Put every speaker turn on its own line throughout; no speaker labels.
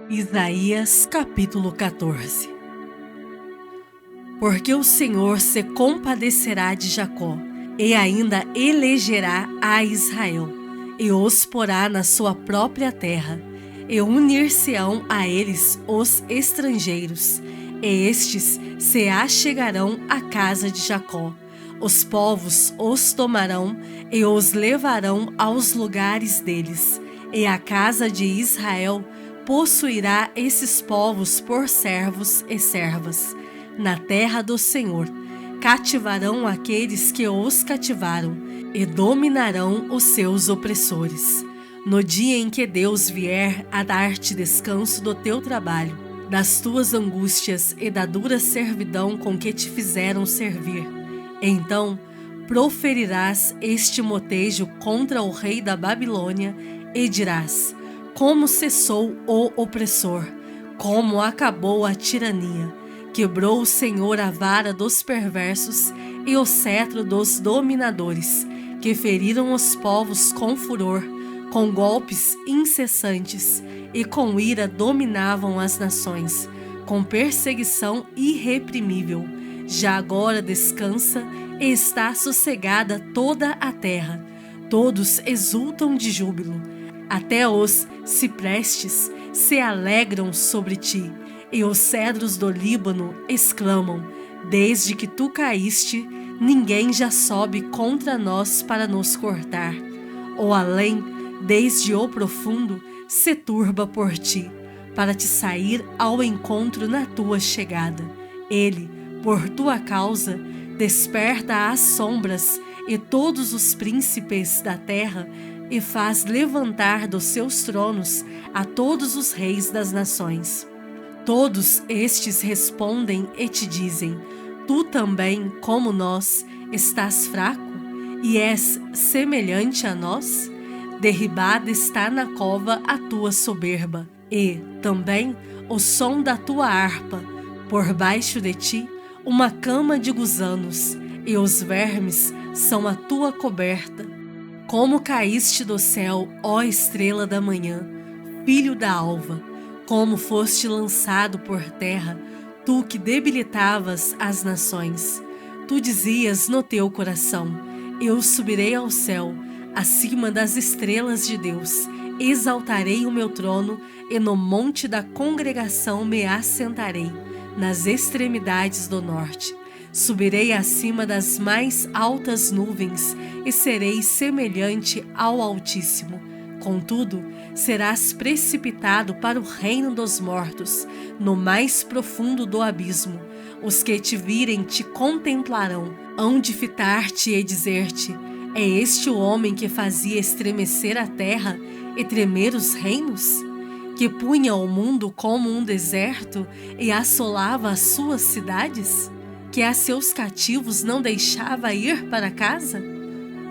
Isaías capítulo 14. Porque o Senhor se compadecerá de Jacó, e ainda elegerá a Israel, e os porá na sua própria terra, e unir-se-ão a eles os estrangeiros, e estes se achegarão à casa de Jacó. Os povos os tomarão e os levarão aos lugares deles, e a casa de Israel possuirá esses povos por servos e servas. Na terra do Senhor cativarão aqueles que os cativaram e dominarão os seus opressores. No dia em que Deus vier a dar-te descanso do teu trabalho, das tuas angústias e da dura servidão com que te fizeram servir, então proferirás este motejo contra o rei da Babilônia e dirás: como cessou o opressor, como acabou a tirania. Quebrou o Senhor a vara dos perversos e o cetro dos dominadores, que feriram os povos com furor, com golpes incessantes, e com ira dominavam as nações, com perseguição irreprimível. Já agora descansa e está sossegada toda a terra. Todos exultam de júbilo. Até os ciprestes se alegram sobre ti, e os cedros do Líbano exclamam: desde que tu caíste, ninguém já sobe contra nós para nos cortar. O além, desde o profundo, se turba por ti, para te sair ao encontro na tua chegada. Ele, por tua causa, desperta as sombras e todos os príncipes da terra, e faz levantar dos seus tronos a todos os reis das nações. Todos estes respondem e te dizem: tu também, como nós, estás fraco e és semelhante a nós? Derribada está na cova a tua soberba, e, também, o som da tua harpa. Por baixo de ti, uma cama de gusanos, e os vermes são a tua coberta. Como caíste do céu, ó estrela da manhã, filho da alva, como foste lançado por terra, tu que debilitavas as nações. Tu dizias no teu coração: eu subirei ao céu, acima das estrelas de Deus, exaltarei o meu trono, e no monte da congregação me assentarei, nas extremidades do norte. Subirei acima das mais altas nuvens, e serei semelhante ao Altíssimo. Contudo, serás precipitado para o reino dos mortos, no mais profundo do abismo. Os que te virem te contemplarão, hão de fitar-te e dizer-te: é este o homem que fazia estremecer a terra e tremer os reinos? Que punha o mundo como um deserto e assolava as suas cidades? Que a seus cativos não deixava ir para casa?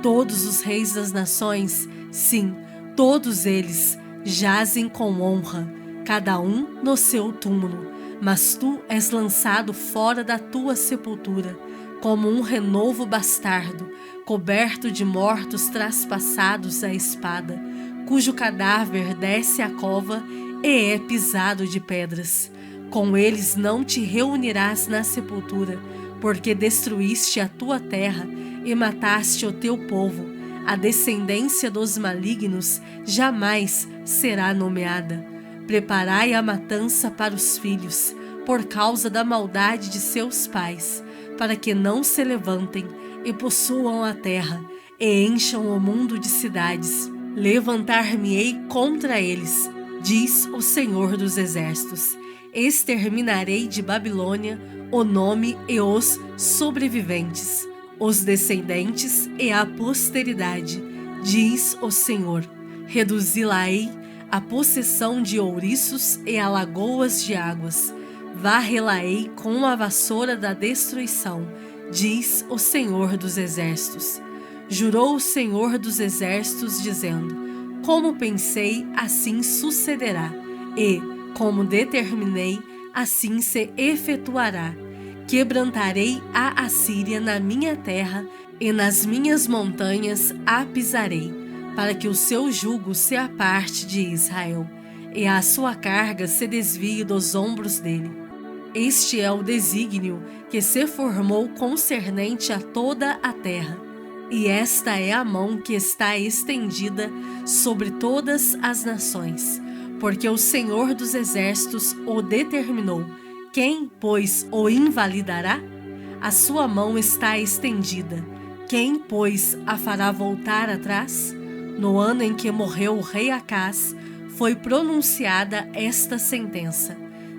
Todos os reis das nações, sim, todos eles, jazem com honra, cada um no seu túmulo, mas tu és lançado fora da tua sepultura, como um renovo bastardo, coberto de mortos traspassados à espada, cujo cadáver desce à cova e é pisado de pedras. Com eles não te reunirás na sepultura, porque destruíste a tua terra e mataste o teu povo. A descendência dos malignos jamais será nomeada. Preparai a matança para os filhos, por causa da maldade de seus pais, para que não se levantem e possuam a terra, e encham o mundo de cidades. Levantar-me-ei contra eles, diz o Senhor dos Exércitos. Exterminarei de Babilônia o nome e os sobreviventes, os descendentes e a posteridade, diz o Senhor. Reduzi-la-ei a possessão de ouriços e a lagoas de águas. Varrê-la-ei com a vassoura da destruição, diz o Senhor dos Exércitos. Jurou o Senhor dos Exércitos, dizendo: como pensei, assim sucederá, e, como determinei, assim se efetuará. Quebrantarei a Assíria na minha terra, e nas minhas montanhas a pisarei, para que o seu jugo se aparte de Israel. e a sua carga se desvie dos ombros dele. Este é o desígnio que se formou concernente a toda a terra, e esta é a mão que está estendida sobre todas as nações, porque o Senhor dos Exércitos o determinou. Quem, pois, o invalidará? A sua mão está estendida. Quem, pois, a fará voltar atrás? No ano em que morreu o rei Acás, foi pronunciada esta sentença: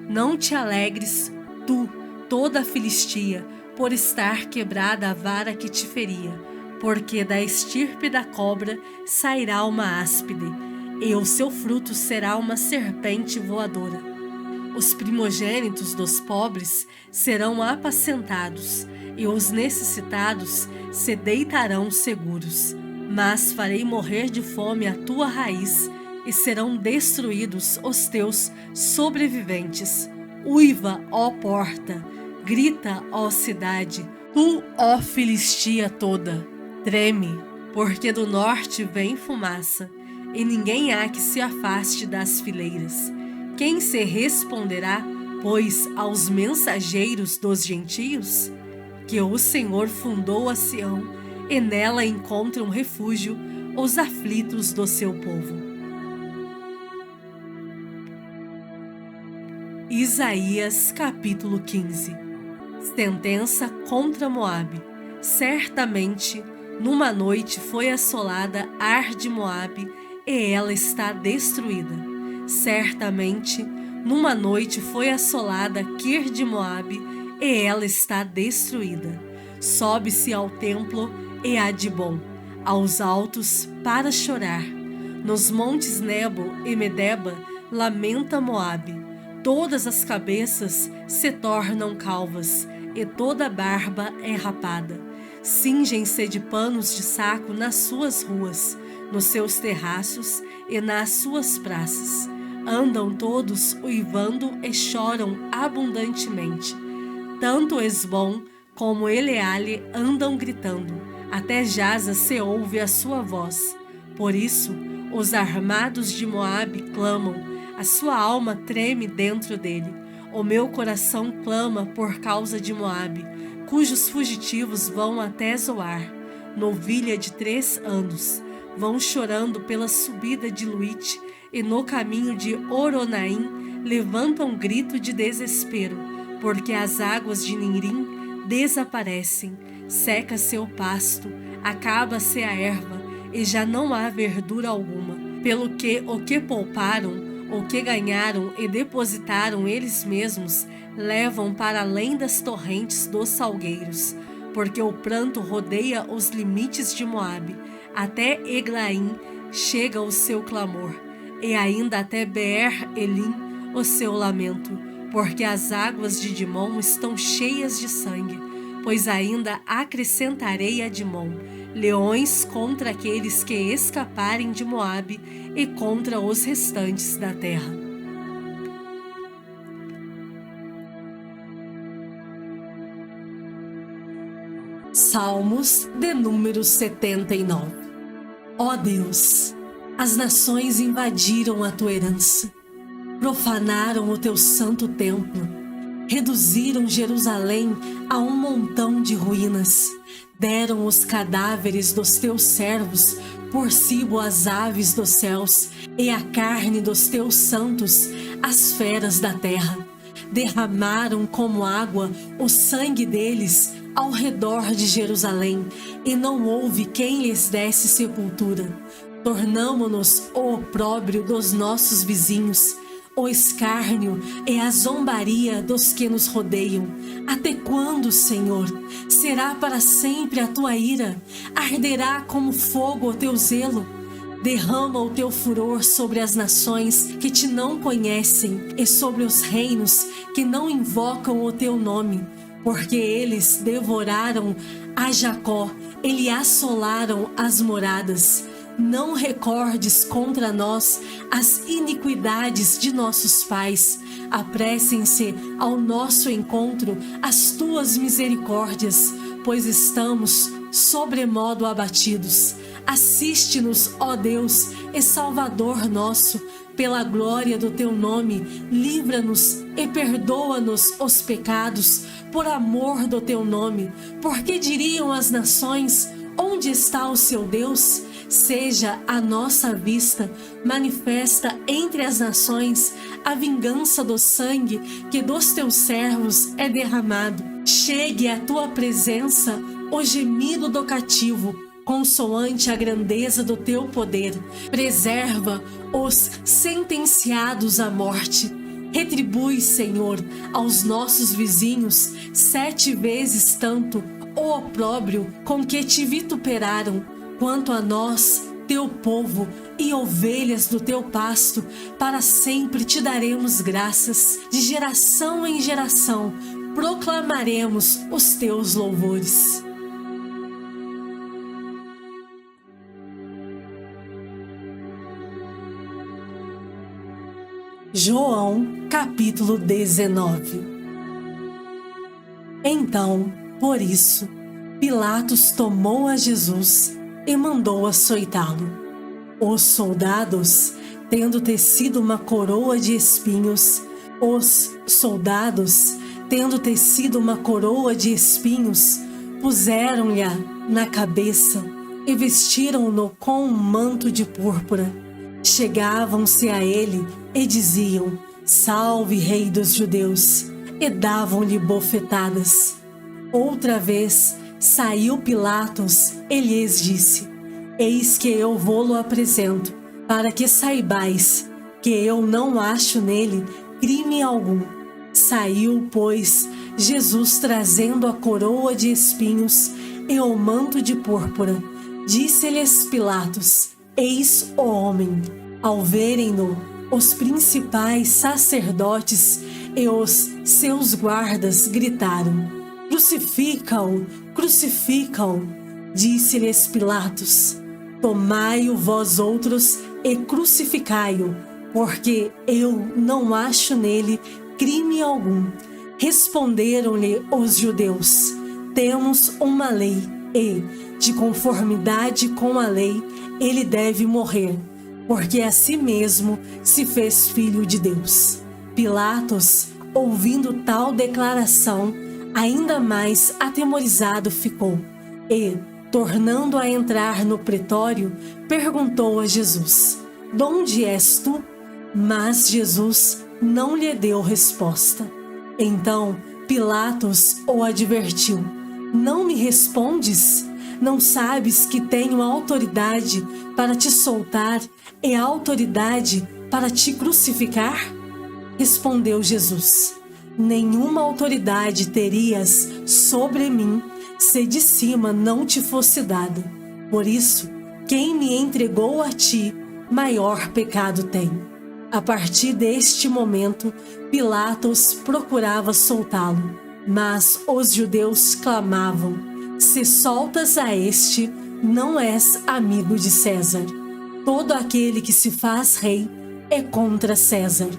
não te alegres, tu, toda a Filistia, por estar quebrada a vara que te feria, porque da estirpe da cobra sairá uma áspide, e o seu fruto será uma serpente voadora. Os primogênitos dos pobres serão apacentados, e os necessitados se deitarão seguros. Mas farei morrer de fome a tua raiz, e serão destruídos os teus sobreviventes. Uiva, ó porta, grita, ó cidade, tu, ó Filistia toda. Treme, porque do norte vem fumaça, e ninguém há que se afaste das fileiras. Quem se responderá, pois, aos mensageiros dos gentios? Que o Senhor fundou a Sião, e nela encontram refúgio os aflitos do seu povo. Isaías capítulo 15. Sentença contra Moabe. Certamente, numa noite foi assolada Ar de Moabe, e ela está destruída. Certamente, numa noite foi assolada Kir de Moabe, e ela está destruída. Sobe-se ao templo e a Dibon, aos altos, para chorar. Nos montes Nebo e Medeba lamenta Moabe. Todas as cabeças se tornam calvas, e toda a barba é rapada. Cingem-se de panos de saco nas suas ruas, nos seus terraços e nas suas praças. Andam todos uivando e choram abundantemente. Tanto Esbom como Eleale andam gritando, até Jaza se ouve a sua voz. Por isso, os armados de Moabe clamam, a sua alma treme dentro dele. O meu coração clama por causa de Moabe, cujos fugitivos vão até Zoar. Novilha de 3 anos, vão chorando pela subida de Luite, e no caminho de Oronaim levantam grito de desespero, porque as águas de Nirim desaparecem, seca-se o pasto, acaba-se a erva, e já não há verdura alguma, pelo que o que pouparam, o que ganharam e depositaram eles mesmos, levam para além das torrentes dos salgueiros, porque o pranto rodeia os limites de Moabe, até Eglaim chega o seu clamor, e ainda até Beer-Elim o seu lamento, porque as águas de Dimon estão cheias de sangue, pois ainda acrescentarei a Dimon leões contra aqueles que escaparem de Moabe e contra os restantes da terra. Salmos de número 79. Ó Deus, as nações invadiram a tua herança, profanaram o teu santo templo, reduziram Jerusalém a um montão de ruínas, deram os cadáveres dos teus servos por cibo às aves dos céus, e a carne dos teus santos às feras da terra. Derramaram como água o sangue deles ao redor de Jerusalém, e não houve quem lhes desse sepultura. Tornamo-nos o opróbrio dos nossos vizinhos, o escárnio e a zombaria dos que nos rodeiam. Até quando, Senhor? Será para sempre a tua ira? Arderá como fogo o teu zelo? Derrama o teu furor sobre as nações que te não conhecem e sobre os reinos que não invocam o teu nome, porque eles devoraram a Jacó e lhe assolaram as moradas. Não recordes contra nós as iniquidades de nossos pais. Apressem-se ao nosso encontro as tuas misericórdias, pois estamos sobremodo abatidos. Assiste-nos, ó Deus, e Salvador nosso, pela glória do teu nome, livra-nos e perdoa-nos os pecados, por amor do teu nome. Porque diriam as nações: onde está o seu Deus? Seja a nossa vista manifesta entre as nações a vingança do sangue que dos teus servos é derramado. Chegue à tua presença o gemido do cativo, consoante a grandeza do teu poder. Preserva os sentenciados à morte. Retribui, Senhor, aos nossos vizinhos 7 vezes tanto o opróbrio com que te vituperaram. Quanto a nós, teu povo e ovelhas do teu pasto, para sempre te daremos graças. De geração em geração proclamaremos os teus louvores. João, capítulo 19. Então, por isso, Pilatos tomou a Jesus e mandou açoitá-lo. Os soldados, tendo tecido uma coroa de espinhos, puseram-lhe na cabeça e vestiram-no com um manto de púrpura. Chegavam-se a ele e diziam: Salve, Rei dos Judeus! E davam-lhe bofetadas. Outra vez saiu Pilatos e lhes disse: Eis que eu vô-lo apresento, para que saibais que eu não acho nele crime algum. Saiu, pois, Jesus trazendo a coroa de espinhos e o manto de púrpura. Disse-lhes Pilatos: Eis o homem. Ao verem-no, os principais sacerdotes e os seus guardas gritaram: Crucifica-o! Crucifica-o! Disse-lhes Pilatos: Tomai-o vós outros e crucificai-o, porque eu não acho nele crime algum. Responderam-lhe os judeus: Temos uma lei e, de conformidade com a lei, ele deve morrer, porque a si mesmo se fez filho de Deus. Pilatos, ouvindo tal declaração, ainda mais atemorizado ficou e, tornando a entrar no pretório, perguntou a Jesus: De onde és tu? Mas Jesus não lhe deu resposta. Então Pilatos o advertiu: Não me respondes? Não sabes que tenho autoridade para te soltar e autoridade para te crucificar? Respondeu Jesus: Nenhuma autoridade terias sobre mim se de cima não te fosse dada. Por isso, quem me entregou a ti, maior pecado tem. A partir deste momento, Pilatos procurava soltá-lo, mas os judeus clamavam: Se soltas a este, não és amigo de César. Todo aquele que se faz rei é contra César.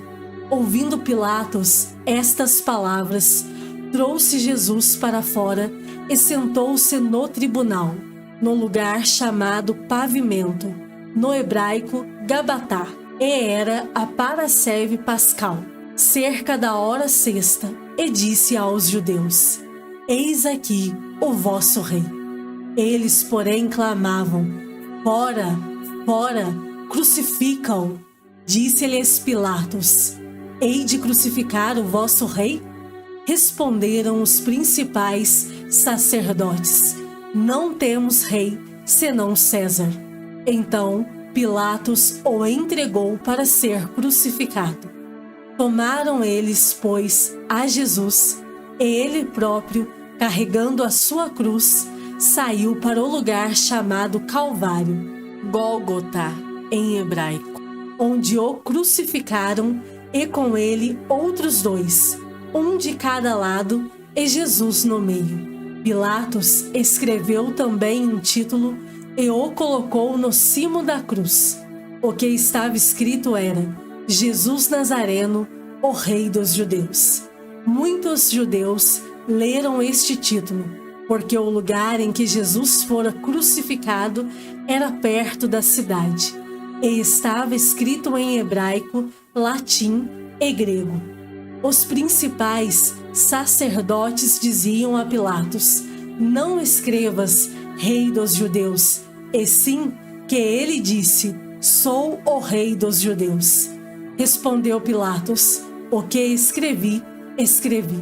Ouvindo Pilatos estas palavras, trouxe Jesus para fora e sentou-se no tribunal, no lugar chamado Pavimento, no hebraico Gabatá, e era a Parasceve Pascal, cerca da hora sexta, e disse aos judeus: Eis aqui o vosso rei. Eles, porém, clamavam: Fora, fora, crucifica-o. Disse-lhes Pilatos: Hei de crucificar o vosso rei? Responderam os principais sacerdotes: Não temos rei, senão César. Então Pilatos o entregou para ser crucificado. Tomaram eles, pois, a Jesus, e ele próprio, carregando a sua cruz, saiu para o lugar chamado Calvário, Gólgota em hebraico, onde o crucificaram, e com ele outros 2, um de cada lado, e Jesus no meio. Pilatos escreveu também um título e o colocou no cimo da cruz. O que estava escrito era: Jesus Nazareno, o Rei dos Judeus. Muitos judeus leram este título porque o lugar em que Jesus fora crucificado era perto da cidade, e estava escrito em hebraico, latim e grego. Os principais sacerdotes diziam a Pilatos: não escrevas, Rei dos Judeus, e sim que ele disse: sou o Rei dos Judeus. Respondeu Pilatos: o que escrevi, escrevi.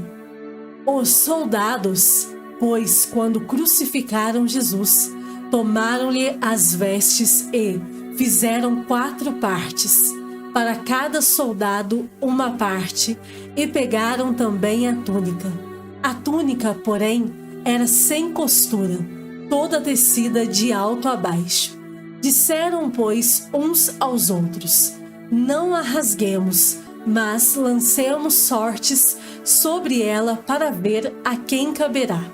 Os soldados, pois, quando crucificaram Jesus, tomaram-lhe as vestes e fizeram 4 partes, para cada soldado uma parte, e pegaram também a túnica. A túnica, porém, era sem costura, toda tecida de alto a baixo. Disseram, pois, uns aos outros: não a rasguemos, mas lancemos sortes sobre ela para ver a quem caberá,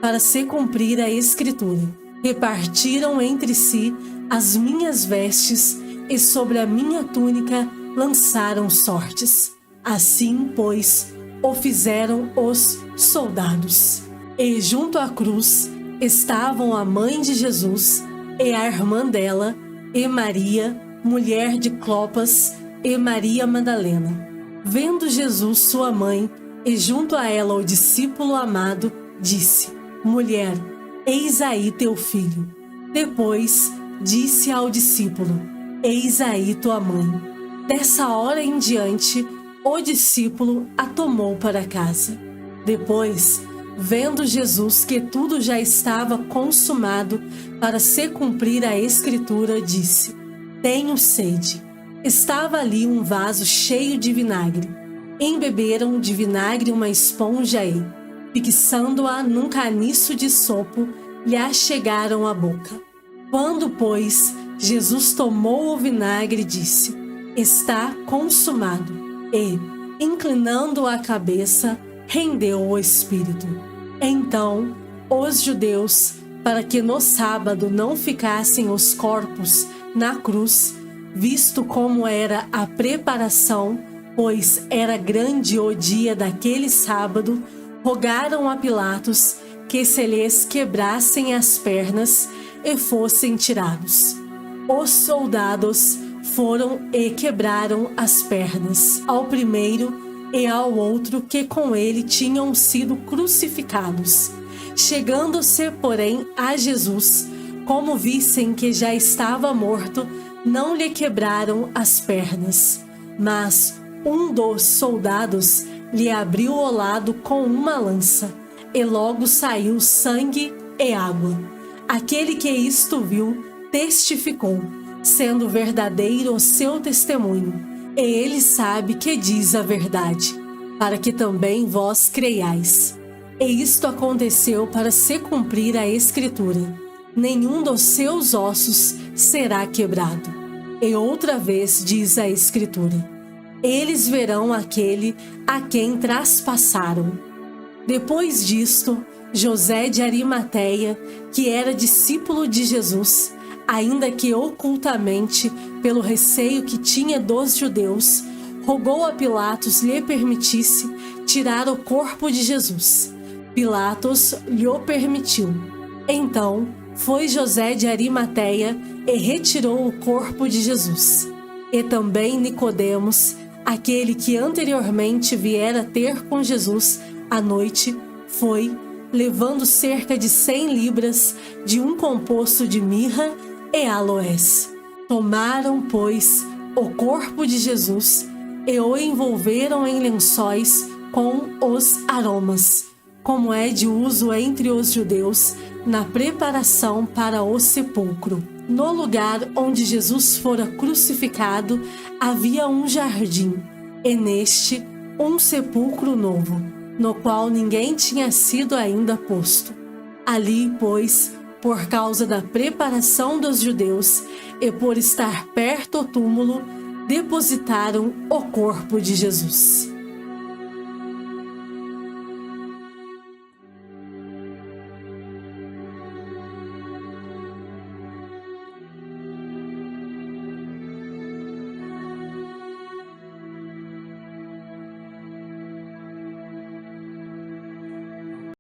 para se cumprir a Escritura. Repartiram entre si as minhas vestes e sobre a minha túnica lançaram sortes. Assim, pois, o fizeram os soldados. E junto à cruz estavam a mãe de Jesus e a irmã dela, e Maria, mulher de Clopas, e Maria Madalena. Vendo Jesus sua mãe, e junto a ela o discípulo amado, disse: mulher, eis aí teu filho. Depois disse ao discípulo: eis aí tua mãe. Dessa hora em diante, o discípulo a tomou para casa. Depois, vendo Jesus que tudo já estava consumado para se cumprir a Escritura, disse: tenho sede. Estava ali um vaso cheio de vinagre. Embeberam de vinagre uma esponja e, fixando-a num caniço de sopo, lhe achegaram a boca. Quando, pois, Jesus tomou o vinagre, disse: está consumado. E, inclinando a cabeça, rendeu o espírito. Então, os judeus, para que no sábado não ficassem os corpos na cruz, visto como era a preparação, pois era grande o dia daquele sábado, rogaram a Pilatos que se lhes quebrassem as pernas e fossem tirados. Os soldados foram e quebraram as pernas ao primeiro e ao outro que com ele tinham sido crucificados. Chegando-se, porém, a Jesus, como vissem que já estava morto, não lhe quebraram as pernas. Mas um dos soldados lhe abriu o lado com uma lança, e logo saiu sangue e água. Aquele que isto viu testificou, sendo verdadeiro o seu testemunho, e ele sabe que diz a verdade, para que também vós creiais. E isto aconteceu para se cumprir a Escritura: nenhum dos seus ossos será quebrado. E outra vez diz a Escritura: eles verão aquele a quem traspassaram. Depois disto, José de Arimateia, que era discípulo de Jesus, ainda que ocultamente, pelo receio que tinha dos judeus, rogou a Pilatos lhe permitisse tirar o corpo de Jesus. Pilatos lhe o permitiu. Então foi José de Arimateia e retirou o corpo de Jesus. E também Nicodemos, aquele que anteriormente viera ter com Jesus à noite, foi, levando cerca de 100 libras de um composto de mirra e aloés. Tomaram, pois, o corpo de Jesus e o envolveram em lençóis com os aromas, como é de uso entre os judeus na preparação para o sepulcro. No lugar onde Jesus fora crucificado havia um jardim, e neste um sepulcro novo, no qual ninguém tinha sido ainda posto. Ali, pois, por causa da preparação dos judeus e por estar perto o túmulo, depositaram o corpo de Jesus.